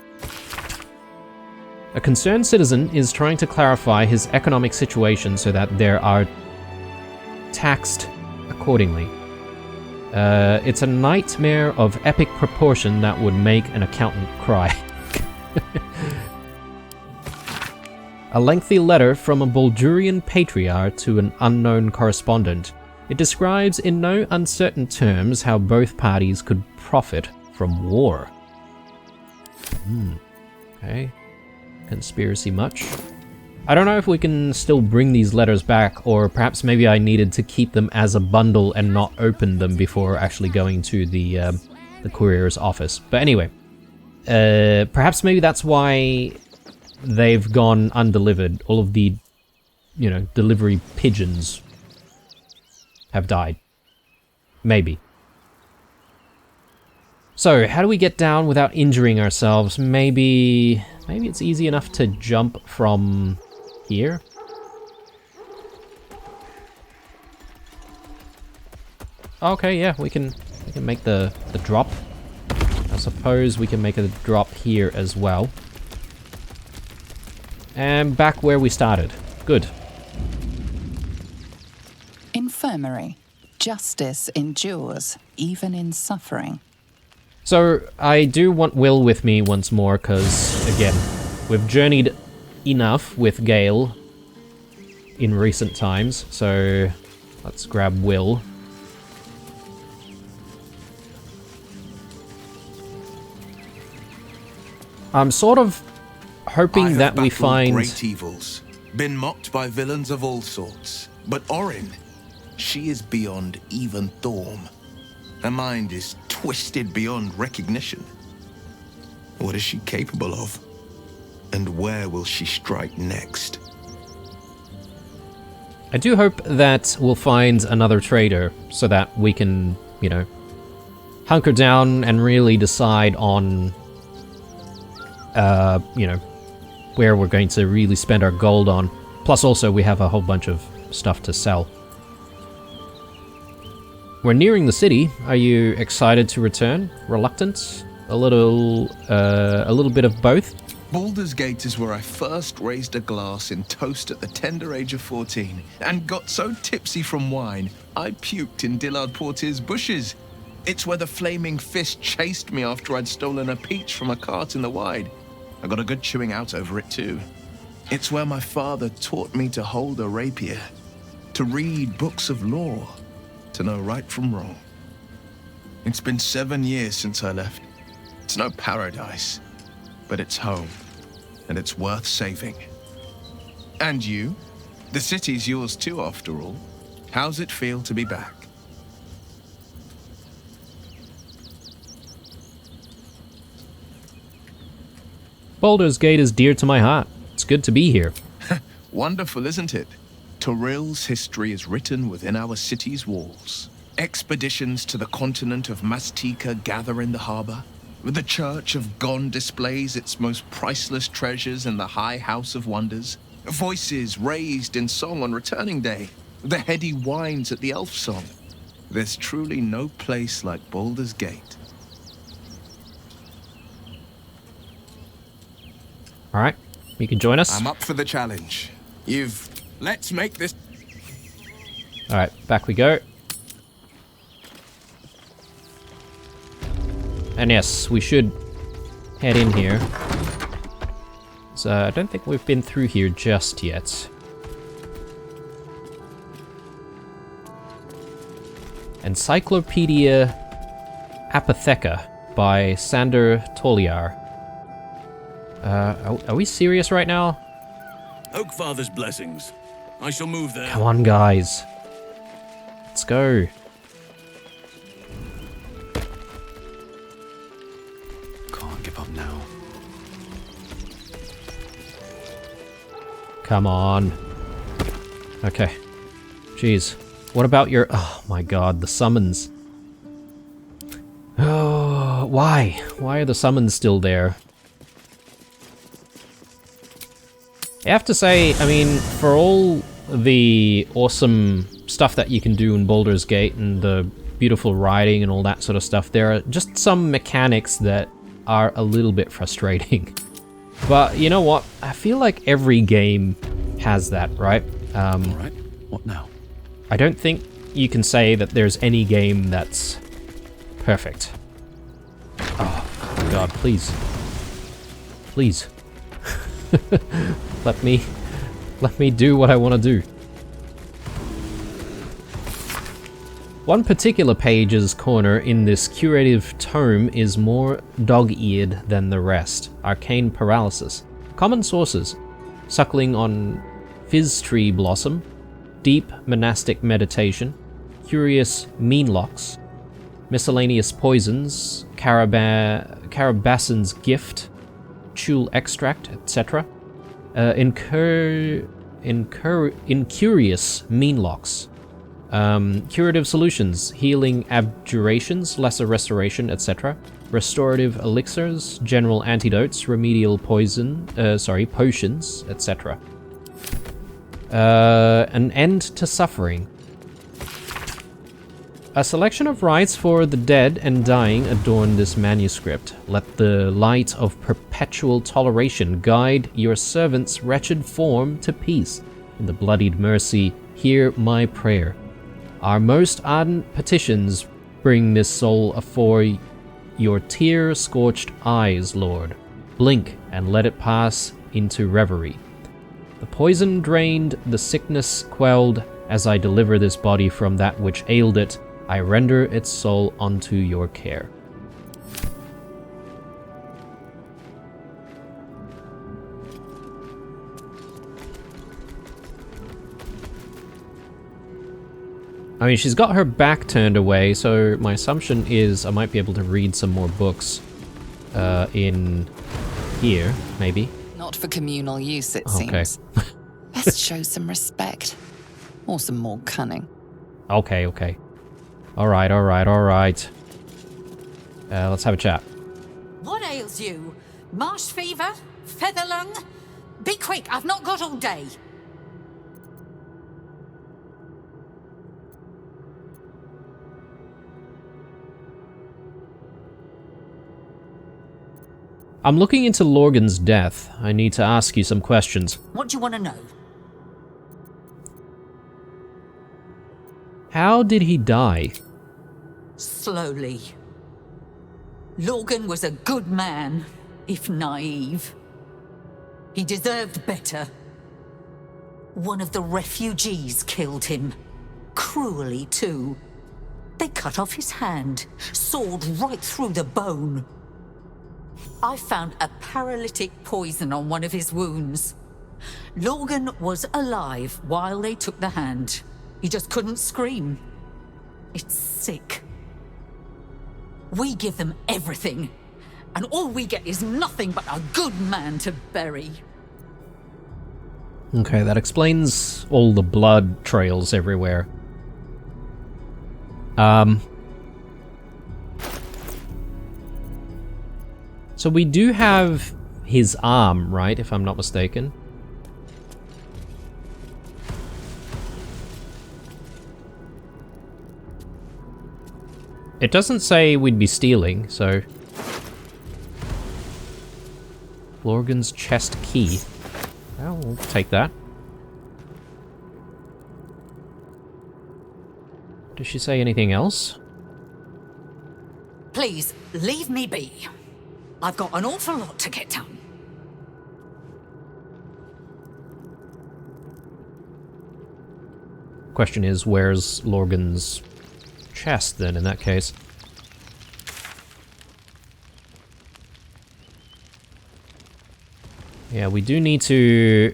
S1: A concerned citizen is trying to clarify his economic situation so that there are taxed accordingly. It's a nightmare of epic proportion that would make an accountant cry. A lengthy letter from a Baldurian patriarch to an unknown correspondent. It describes in no uncertain terms how both parties could profit from war. Okay. Conspiracy much. I don't know if we can still bring these letters back, or perhaps maybe I needed to keep them as a bundle and not open them before actually going to the courier's office. But anyway, perhaps maybe that's why they've gone undelivered. All of the, delivery pigeons have died. Maybe. So, how do we get down without injuring ourselves? Maybe it's easy enough to jump from here? Okay, yeah, we can make the drop. I suppose we can make a drop here as well. And back where we started. Good.
S5: Infirmary. Justice endures, even in suffering.
S1: So, I do want Will with me once more, because, again, we've journeyed enough with Gale in recent times, so let's grab Will. I'm sort of hoping that we find...
S6: great evils,
S7: been mocked by villains of all sorts. But Orin, she is beyond even Thorm. Her mind is twisted beyond recognition. What is she capable of? And where will she strike next?
S1: I do hope that we'll find another trader so that we can, you know, hunker down and really decide on, you know, where we're going to really spend our gold on. Plus also we have a whole bunch of stuff to sell. We're nearing the city. Are you excited to return? Reluctant? A little bit of both?
S7: Baldur's Gate is where I first raised a glass in toast at the tender age of 14, and got so tipsy from wine, I puked in Dillard Portier's bushes. It's where the flaming fist chased me after I'd stolen a peach from a cart in the Wide. I got a good chewing out over it too. It's where my father taught me to hold a rapier, to read books of lore, to know right from wrong. It's been 7 years since I left. It's no paradise, but it's home, and it's worth saving. And you? The city's yours too, after all. How's it feel to be back?
S1: Baldur's Gate is dear to my heart. It's good to be here.
S7: Wonderful, isn't it? Torril's history is written within our city's walls. Expeditions to the continent of Mastika gather in the harbor. The Church of Gon displays its most priceless treasures in the High House of Wonders. Voices raised in song on returning day. The heady wines at the Elf Song. There's truly no place like Baldur's Gate.
S1: Alright, you can join us.
S7: I'm up for the challenge. Let's make this...
S1: Alright, back we go. And yes, we should head in here. So I don't think we've been through here just yet. Encyclopedia Apotheca by Sander Toliar. Are we serious right now?
S17: Oakfather's blessings. I shall move there.
S1: Come on, guys. Let's go.
S17: Can't give up now.
S1: Come on. Okay. Jeez. What about your... Oh my god, the summons. Oh, why? Why are the summons still there? I have to say, I mean, for all the awesome stuff that you can do in Baldur's Gate and the beautiful writing and all that sort of stuff, there are just some mechanics that are a little bit frustrating. But you know what? I feel like every game has that, right?
S17: Alright, what now?
S1: I don't think you can say that there's any game that's perfect. Oh, God, please. Please. Let me do what I want to do. One particular page's corner in this curative tome is more dog-eared than the rest. Arcane paralysis. Common sources. Suckling on fizz tree blossom. Deep monastic meditation. Curious meanlocks. Miscellaneous poisons. Carabassen's gift. Chul extract, etc. Incurious meanlocks. Curative solutions, healing abjurations, lesser restoration, etc. Restorative elixirs, general antidotes, remedial potions, etc. An end to suffering. A selection of rites for the dead and dying adorn this manuscript. Let the light of perpetual toleration guide your servant's wretched form to peace. In the bloodied mercy, hear my prayer. Our most ardent petitions bring this soul afore your tear-scorched eyes, Lord. Blink and let it pass into reverie. The poison drained, the sickness quelled, as I deliver this body from that which ailed it, I render its soul unto your care. I mean, she's got her back turned away, so my assumption is I might be able to read some more books in here, maybe.
S5: Not for communal use, it
S1: Okay.
S5: seems. Best show some respect. Or some more cunning.
S1: Okay, okay. Alright, alright, alright. Let's have a chat.
S8: What ails you? Marsh fever? Feather lung? Be quick, I've not got all day.
S1: I'm looking into Lorgan's death. I need to ask you some questions.
S8: What do you want to know?
S1: How did he die?
S8: Slowly. Lorgan was a good man, if naive. He deserved better. One of the refugees killed him. Cruelly, too. They cut off his hand, sawed right through the bone. I found a paralytic poison on one of his wounds. Lorgan was alive while they took the hand. He just couldn't scream. It's sick. We give them everything, and all we get is nothing but a good man to bury.
S1: Okay, that explains all the blood trails everywhere. So we do have his arm, right, if I'm not mistaken? It doesn't say we'd be stealing, so... Lorgan's chest key. Well, we'll take that. Does she say anything else?
S8: Please, leave me be. I've got an awful lot to get done.
S1: Question is, where's Lorgan's chest then, in that case? Yeah, we do need to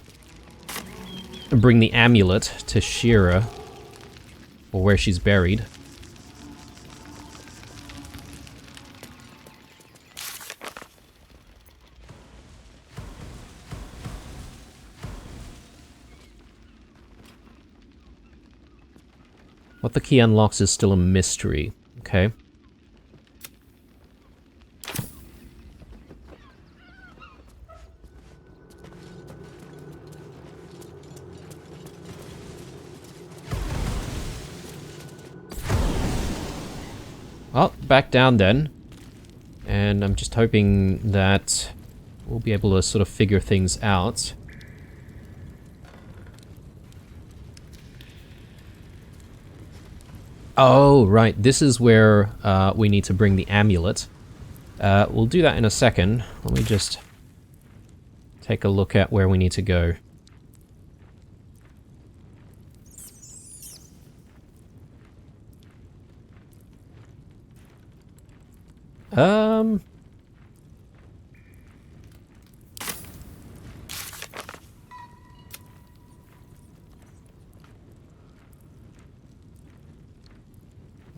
S1: bring the amulet to Shira, or where she's buried. What the key unlocks is still a mystery. Okay. Well, back down then. And I'm just hoping that we'll be able to sort of figure things out. Oh, right. This is where we need to bring the amulet. We'll do that in a second. Let me just take a look at where we need to go.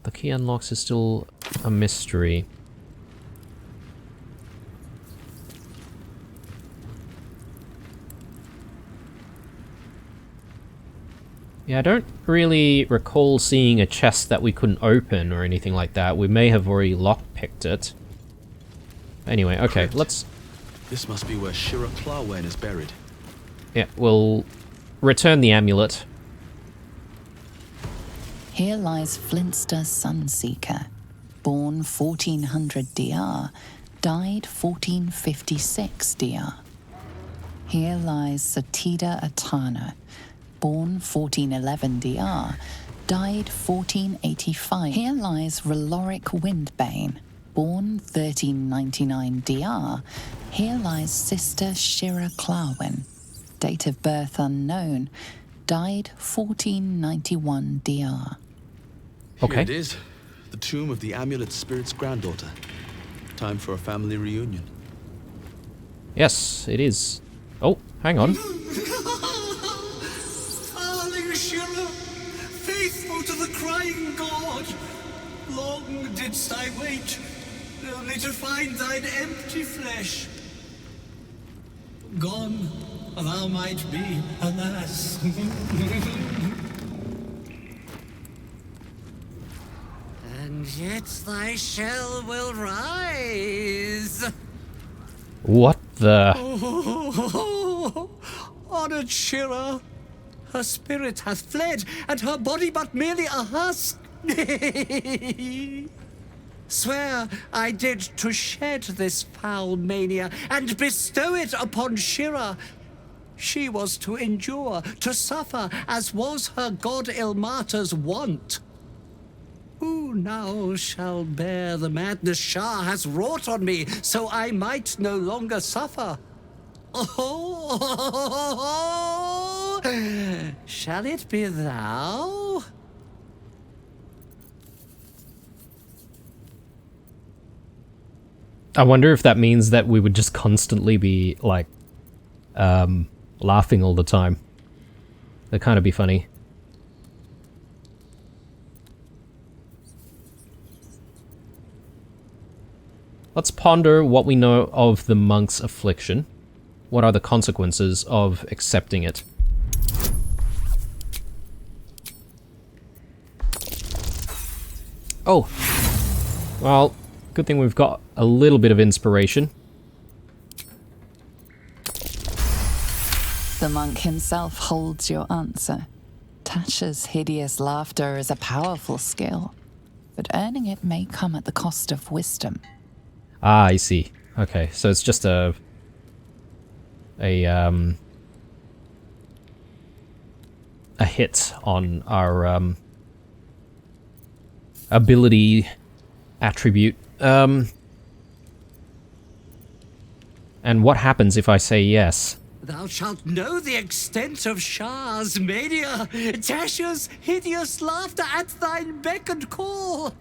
S1: The key unlocks is still a mystery. Yeah, I don't really recall seeing a chest that we couldn't open or anything like that. We may have already lockpicked it. Anyway, okay, let's...
S17: This must be where Shira Clawen is buried.
S1: Yeah, we'll return the amulet.
S5: Here lies Flintster Sunseeker, born 1400 DR, died 1456 DR. Here lies Satida Atana, born 1411 DR, died 1485. Here lies Reloric Windbane, born 1399 DR. Here lies Sister Shira Clawen, date of birth unknown, died 1491 DR.
S1: Okay.
S17: Here it is, the tomb of the Amulet Spirit's granddaughter. Time for a family reunion.
S1: Yes, it is. Oh, hang on.
S11: Darling Shira,
S16: faithful to the crying god. Long didst I wait, only to find thine empty flesh. Gone thou might be, alas. And yet thy shell will rise.
S1: What the?
S16: Oh, honored Shira, her spirit hath fled, and her body but merely a husk. Swear I did to shed this foul mania and bestow it upon Shira. She was to endure, to suffer, as was her god Ilmater's wont. Who now shall bear the madness Shah has wrought on me, so I might no longer suffer? Oh, shall it be thou?
S1: I wonder if that means that we would just constantly be, like, laughing all the time. That'd kind of be funny. Let's ponder what we know of the monk's affliction. What are the consequences of accepting it? Oh. Well, good thing we've got a little bit of inspiration.
S5: The monk himself holds your answer. Tasha's hideous laughter is a powerful skill, but earning it may come at the cost of wisdom.
S1: Ah, I see. Okay, so it's just a hit on our ability attribute. And what happens if I say yes?
S16: Thou shalt know the extent of Shah's mania, Tasha's hideous laughter at thine beck and call.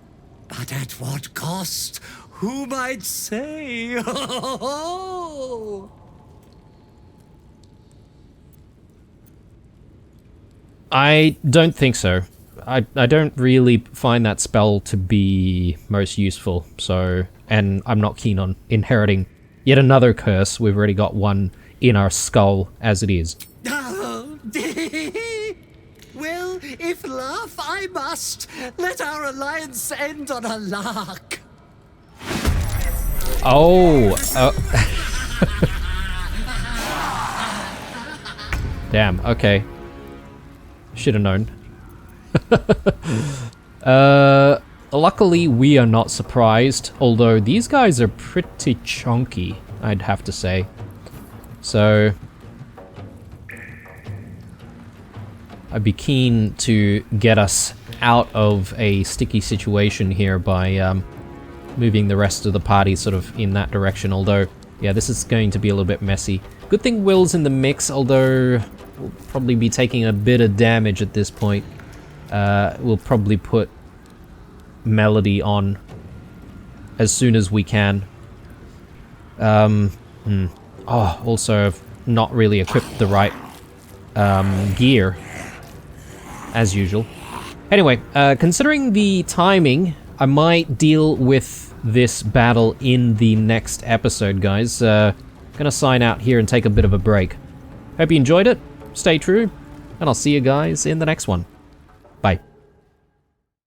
S16: But at what cost? Who might say?
S1: I don't think so. I don't really find that spell to be most useful, so... And I'm not keen on inheriting yet another curse. We've already got one in our skull as it is.
S16: Well, if laugh I must, let our alliance end on a lark.
S1: Oh! Damn, okay. Should've known. Luckily we are not surprised, although these guys are pretty chunky, I'd have to say. So... I'd be keen to get us out of a sticky situation here by moving the rest of the party sort of in that direction, although, yeah, this is going to be a little bit messy. Good thing Will's in the mix, although we'll probably be taking a bit of damage at this point. We'll probably put Melody on as soon as we can. Oh, also I've not really equipped the right gear, as usual. Anyway, considering the timing, I might deal with this battle in the next episode, guys. Gonna sign out here and take a bit of a break. Hope you enjoyed it, stay true, and I'll see you guys in the next one.